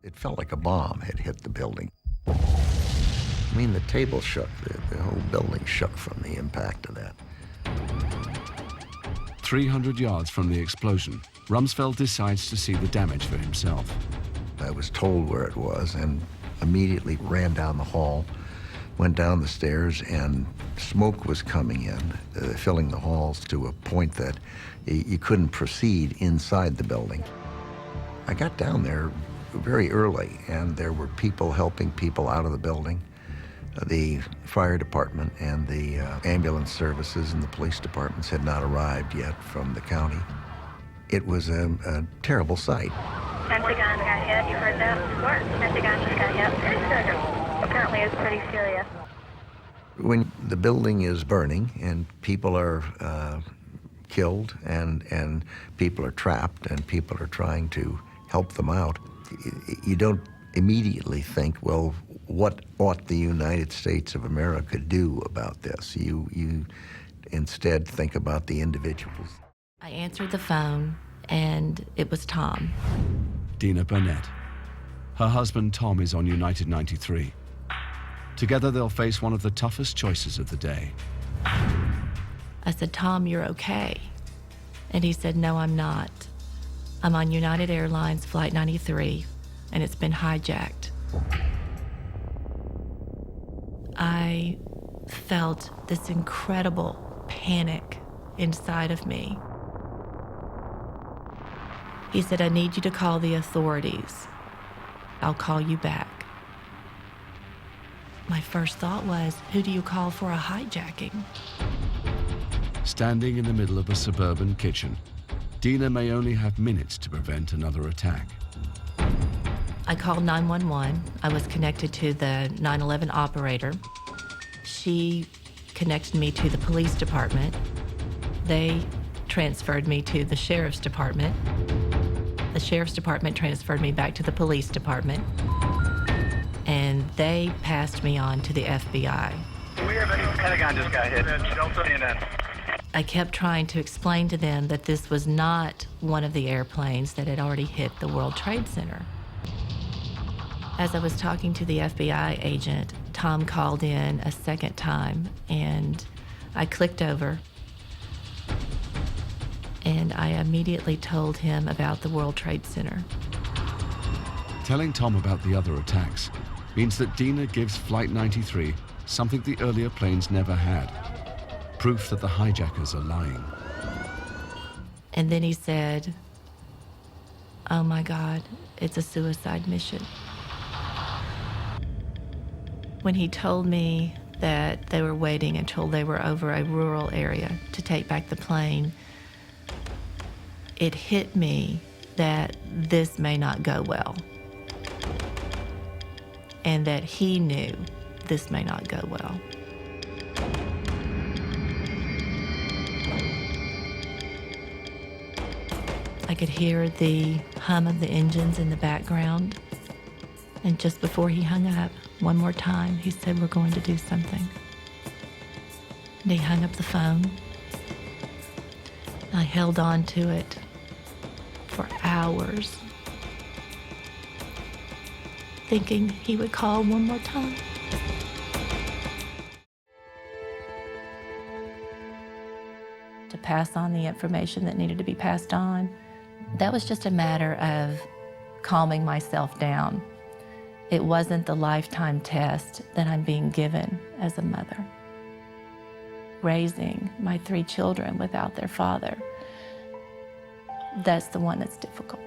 It felt like a bomb had hit the building. I mean, the table shook. The whole building shook from the impact of that. 300 yards from the explosion, Rumsfeld decides to see the damage for himself. I was told where it was and immediately ran down the hall, went down the stairs, and smoke was coming in, filling the halls to a point that you couldn't proceed inside the building. I got down there very early, and there were people helping people out of the building. The fire department and the ambulance services and the police departments had not arrived yet from the county. It was a terrible sight. Pentagon got hit. You heard that? Pentagon just got hit. Pretty serious. Apparently it's pretty serious. When the building is burning and people are killed and people are trapped and people are trying to help them out, you don't immediately think, well, what ought the United States of America do about this? You instead think about the individuals. I answered the phone, and it was Tom. Deena Burnett. Her husband Tom is on United 93. Together they'll face one of the toughest choices of the day. I said, Tom, you're okay. And he said, no, I'm not. I'm on United Airlines Flight 93, and it's been hijacked. I felt this incredible panic inside of me. He said, I need you to call the authorities. I'll call you back. My first thought was, who do you call for a hijacking? Standing in the middle of a suburban kitchen, Deena may only have minutes to prevent another attack. I called 911. I was connected to the 911 operator. She connected me to the police department. They transferred me to the sheriff's department. The sheriff's department transferred me back to the police department. And they passed me on to the FBI. We have any Pentagon just got hit. CNN. I kept trying to explain to them that this was not one of the airplanes that had already hit the World Trade Center. As I was talking to the FBI agent, Tom called in a second time, and I clicked over, and I immediately told him about the World Trade Center. Telling Tom about the other attacks means that Deena gives Flight 93 something the earlier planes never had: proof that the hijackers are lying. And then he said, oh my God, it's a suicide mission. When he told me that they were waiting until they were over a rural area to take back the plane, it hit me that this may not go well, and that he knew this may not go well. I could hear the hum of the engines in the background, and just before he hung up, one more time, he said, we're going to do something. And he hung up the phone. I held on to it for hours, thinking he would call one more time. To pass on the information that needed to be passed on, that was just a matter of calming myself down. It wasn't the lifetime test that I'm being given as a mother. Raising my 3 children without their father, that's the one that's difficult.